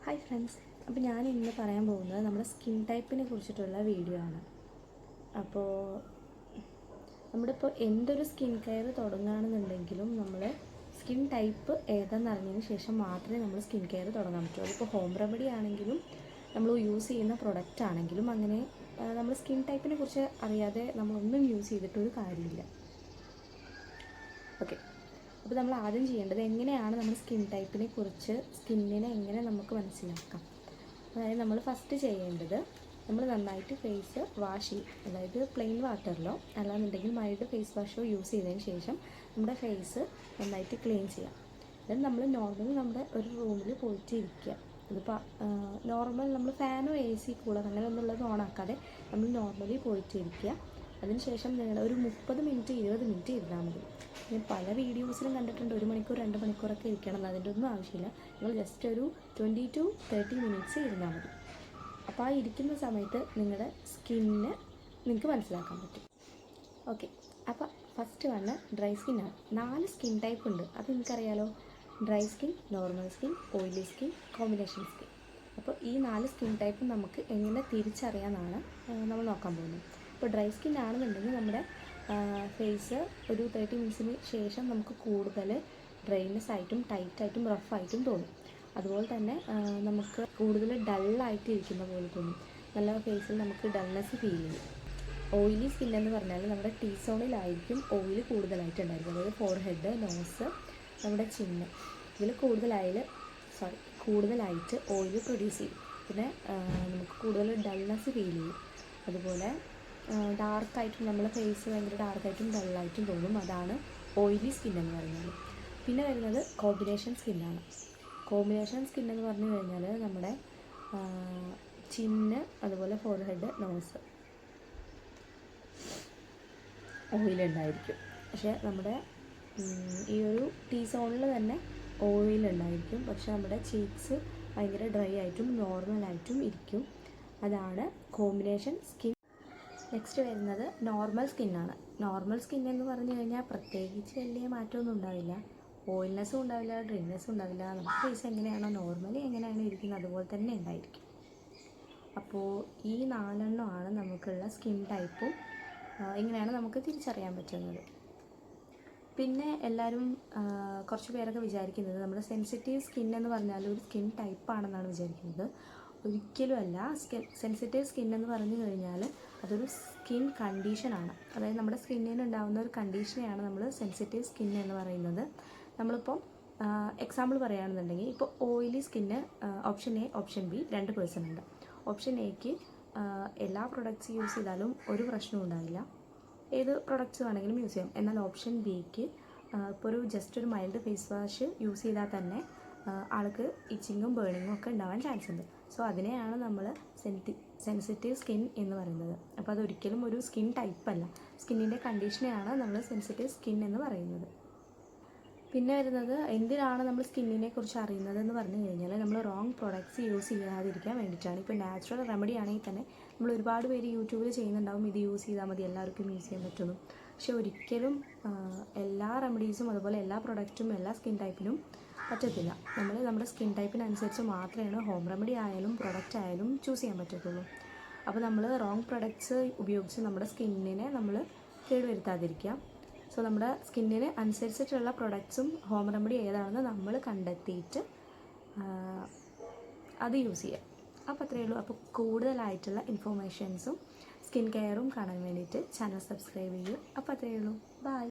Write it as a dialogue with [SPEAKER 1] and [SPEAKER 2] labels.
[SPEAKER 1] Hi friends, അപ്പോൾ ഞാൻ ഇന്ന് പറയാൻ പോകുന്നത് നമ്മുടെ സ്കിൻ ടൈപ്പിനെ കുറിച്ചിട്ടുള്ള വീഡിയോ ആണ്. അപ്പോൾ നമ്മളിപ്പോൾ എന്തൊരു സ്കിൻ കെയർ തുടങ്ങുകയാണെന്നുണ്ടെങ്കിലും നമ്മൾ സ്കിൻ ടൈപ്പ് ഏതെന്ന് അറിഞ്ഞതിന് ശേഷം മാത്രമേ നമ്മൾ സ്കിൻ കെയർ തുടങ്ങാൻ പറ്റൂ. അതിപ്പോൾ ഹോം റെമഡി ആണെങ്കിലും നമ്മൾ യൂസ് ചെയ്യുന്ന പ്രൊഡക്റ്റ് ആണെങ്കിലും അങ്ങനെ നമ്മൾ സ്കിൻ ടൈപ്പിനെ കുറിച്ച് അറിയാതെ നമ്മളൊന്നും യൂസ് ചെയ്തിട്ടൊരു കാര്യമില്ല. ഓക്കെ, അപ്പോൾ നമ്മൾ ആദ്യം ചെയ്യേണ്ടത് എങ്ങനെയാണ് നമ്മൾ സ്കിൻ ടൈപ്പിനെ കുറിച്ച് സ്കിന്നിനെ എങ്ങനെ നമുക്ക് മനസ്സിലാക്കാം. അതായത് നമ്മൾ ഫസ്റ്റ് ചെയ്യേണ്ടത് നമ്മൾ നന്നായിട്ട് ഫേസ് വാഷ് ചെയ്യും. അതായത് പ്ലെയിൻ വാട്ടറിലോ അല്ലാന്നുണ്ടെങ്കിൽ മൈൽഡ് ഫേസ് വാഷോ യൂസ് ചെയ്തതിന് ശേഷം നമ്മുടെ ഫേസ് നന്നായിട്ട് ക്ലീൻ ചെയ്യാം. അതായത് നമ്മൾ നോർമലി നമ്മുടെ ഒരു റൂമിൽ പോയിട്ട് ഇരിക്കുക. അതിപ്പോൾ നോർമൽ നമ്മൾ ഫാനോ എ സി കൂളർ അങ്ങനെ ഒന്നുള്ളത് ഓണാക്കാതെ നമ്മൾ നോർമലി പോയിട്ട് ഇരിക്കുക. അതിനുശേഷം നിങ്ങൾ ഒരു 30 മിനിറ്റ് 20 മിനിറ്റ് ഇരുന്നാൽ മതി. ഞാൻ പല വീഡിയോസിലും കണ്ടിട്ടുണ്ട് 1 മണിക്കൂർ 2 മണിക്കൂറൊക്കെ ഇരിക്കണം. അതിൻ്റെ ഒന്നും ആവശ്യമില്ല. നിങ്ങൾ ജസ്റ്റ് ഒരു 20 to 30 മിനിറ്റ്സ് ഇരുന്നാൽ മതി. അപ്പോൾ ആ ഇരിക്കുന്ന സമയത്ത് നിങ്ങളുടെ സ്കിന്നിന് നിങ്ങൾക്ക് മനസ്സിലാക്കാൻ പറ്റും. ഓക്കെ, അപ്പോൾ ഫസ്റ്റ് വന്ന് ഡ്രൈ സ്കിന്നാണ്. 4 സ്കിൻ ടൈപ്പ് ഉണ്ട്. അത് നിങ്ങൾക്കറിയാലോ. Dry skin, normal skin, oily skin, combination skin. അപ്പോൾ ഈ 4 സ്കിൻ ടൈപ്പ് നമുക്ക് എങ്ങനെ തിരിച്ചറിയാമെന്നാണ് നമ്മൾ നോക്കാൻ പോകുന്നത്. ഇപ്പോൾ ഡ്രൈ സ്കിൻ ആണെന്നുണ്ടെങ്കിൽ നമ്മുടെ ഫേസ് ഒരു 30 മിനിറ്റ്സിന് ശേഷം നമുക്ക് കൂടുതൽ ഡ്രൈനെസ് ആയിട്ടും ടൈറ്റായിട്ടും റഫായിട്ടും തോന്നും. അതുപോലെ തന്നെ നമുക്ക് കൂടുതൽ ഡള്ളായിട്ട് ഇരിക്കുന്ന പോലെ തോന്നും. നല്ല ഫേസിൽ നമുക്ക് ഡൾനെസ് ഫീൽ ചെയ്യും. ഓയിലി സ്കിൻ എന്ന് പറഞ്ഞാൽ നമ്മുടെ ടീ സോണിലായിരിക്കും ഓയിൽ കൂടുതലായിട്ടുണ്ടായിരിക്കും. അതായത് ഫോർഹെഡ്, നോസ്, നമ്മുടെ ചിന്ന് ഇതിൽ കൂടുതലായിട്ട് ഓയിൽ പ്രൊഡ്യൂസ് ചെയ്യും. പിന്നെ നമുക്ക് കൂടുതൽ ഡൾനെസ് ഫീൽ ചെയ്യും. അതുപോലെ ഡാർക്കായിട്ടും നമ്മുടെ ഫേസ് ഭയങ്കര ഡാർക്കായിട്ടും ഡള്ളായിട്ടും തോന്നും. അതാണ് ഓയിലി സ്കിൻ എന്ന് പറയുന്നത്. പിന്നെ വരുന്നത് കോമ്പിനേഷൻ സ്കിന്നാണ്. കോമ്പിനേഷൻ സ്കിൻ എന്ന് പറഞ്ഞു കഴിഞ്ഞാൽ നമ്മുടെ ചിന്ന്, അതുപോലെ ഫോർഹെഡ്, നോസ് ഓയിലുണ്ടായിരിക്കും. പക്ഷേ നമ്മുടെ ഈ ഒരു ടീ സോണിൽ തന്നെ ഓയിലുണ്ടായിരിക്കും. പക്ഷേ നമ്മുടെ ചീക്സ് ഭയങ്കര ഡ്രൈ ആയിട്ടും നോർമലായിട്ടും ഇരിക്കും. അതാണ് കോമ്പിനേഷൻ സ്കിൻ. നെക്സ്റ്റ് വരുന്നത് നോർമൽ സ്കിന്നാണ്. നോർമൽ സ്കിൻ എന്ന് പറഞ്ഞു കഴിഞ്ഞാൽ പ്രത്യേകിച്ച് വലിയ മാറ്റമൊന്നും ഉണ്ടാവില്ല. ഓയിൽനെസ്സും ഉണ്ടാവില്ല, ഡ്രൈനെസ്സും ഉണ്ടാവില്ല. നമ്മുടെ ഫേസ് എങ്ങനെയാണോ നോർമലി എങ്ങനെയാണ് ഇരിക്കുന്നത് അതുപോലെ തന്നെ ഉണ്ടായിരിക്കും. അപ്പോൾ ഈ 4 എണ്ണമാണ് നമുക്കുള്ള സ്കിൻ ടൈപ്പും ഇങ്ങനെയാണ് നമുക്ക് തിരിച്ചറിയാൻ പറ്റുന്നത്. പിന്നെ എല്ലാവരും കുറച്ച് പേരൊക്കെ വിചാരിക്കുന്നത് നമ്മുടെ സെൻസിറ്റീവ് സ്കിൻ എന്ന് പറഞ്ഞാൽ ഒരു സ്കിൻ ടൈപ്പാണെന്നാണ് വിചാരിക്കുന്നത്. ഒരിക്കലുമല്ല. സെൻസിറ്റീവ് സ്കിൻ എന്ന് പറഞ്ഞു കഴിഞ്ഞാൽ അതൊരു സ്കിൻ കണ്ടീഷനാണ്. അതായത് നമ്മുടെ സ്കിന്നിന് ഉണ്ടാകുന്ന ഒരു കണ്ടീഷനെയാണ് നമ്മൾ സെൻസിറ്റീവ് സ്കിൻ എന്ന് പറയുന്നത്. നമ്മളിപ്പോൾ എക്സാമ്പിൾ പറയുകയാണെന്നുണ്ടെങ്കിൽ ഇപ്പോൾ oily skin option A, option B 2 person ഉണ്ട്. ഓപ്ഷൻ എക്ക് എല്ലാ പ്രൊഡക്ട്സ് യൂസ് ചെയ്താലും ഒരു പ്രശ്നവും ഉണ്ടാവില്ല. ഏത് പ്രൊഡക്ട്സ് വേണമെങ്കിലും യൂസ് ചെയ്യാം. എന്നാൽ ഓപ്ഷൻ ബിക്ക് ഇപ്പോൾ ജസ്റ്റ് ഒരു മൈൽഡ് ഫേസ് വാഷ് യൂസ് ചെയ്താൽ തന്നെ ആൾക്ക് ഇച്ചിങ്ങും ബേണിങ്ങും ഒക്കെ ഉണ്ടാവാൻ ചാൻസ് ഉണ്ട്. സോ അതിനെയാണ് നമ്മൾ സെൻസിറ്റീവ് സ്കിൻ എന്ന് പറയുന്നത്. അപ്പോൾ അതൊരിക്കലും ഒരു സ്കിൻ ടൈപ്പല്ല. സ്കിന്നിൻ്റെ കണ്ടീഷനെയാണ് നമ്മൾ സെൻസിറ്റീവ് സ്കിൻ എന്ന് പറയുന്നത്. പിന്നെ വരുന്നത് എന്തിനാണ് നമ്മൾ സ്കിന്നിനെ കുറിച്ച് അറിയുന്നതെന്ന് പറഞ്ഞു കഴിഞ്ഞാൽ നമ്മൾ റോങ് പ്രൊഡക്ട്സ് യൂസ് ചെയ്യാതിരിക്കാൻ വേണ്ടിയിട്ടാണ്. ഇപ്പോൾ നാച്ചുറൽ റെമഡി ആണെങ്കിൽ തന്നെ നമ്മൾ ഒരുപാട് പേര് യൂട്യൂബിൽ ചെയ്യുന്നുണ്ടാവും ഇത് യൂസ് ചെയ്താൽ മതി, എല്ലാവർക്കും യൂസ് ചെയ്യാൻ പറ്റുന്നു. പക്ഷെ ഒരിക്കലും എല്ലാ റെമഡീസും അതുപോലെ എല്ലാ പ്രൊഡക്റ്റും എല്ലാ സ്കിൻ ടൈപ്പിനും പറ്റത്തില്ല. നമ്മൾ നമ്മുടെ സ്കിൻ ടൈപ്പിനനുസരിച്ച് മാത്രമേ ഹോം റെമഡി ആയാലും പ്രൊഡക്റ്റ് ആയാലും ചൂസ് ചെയ്യാൻ പറ്റത്തുള്ളൂ. അപ്പോൾ നമ്മൾ റോങ് പ്രൊഡക്ട്സ് ഉപയോഗിച്ച് നമ്മുടെ സ്കിന്നിനെ നമ്മൾ കേടുവരുത്താതിരിക്കുക. സോ നമ്മുടെ സ്കിന്നിന് അനുസരിച്ചിട്ടുള്ള പ്രൊഡക്ട്സും ഹോം റെമഡി ഏതാണെന്ന് നമ്മൾ കണ്ടെത്തിയിട്ട് അത് യൂസ് ചെയ്യുക. അപ്പോൾ അത്രയേ ഉള്ളൂ. അപ്പോൾ കൂടുതലായിട്ടുള്ള ഇൻഫോർമേഷൻസും സ്കിൻ കെയറും കാണാൻ വേണ്ടിയിട്ട് ചാനൽ സബ്സ്ക്രൈബ് ചെയ്യൂ. അപ്പോൾ അത്രയേ ഉള്ളൂ. ബൈ.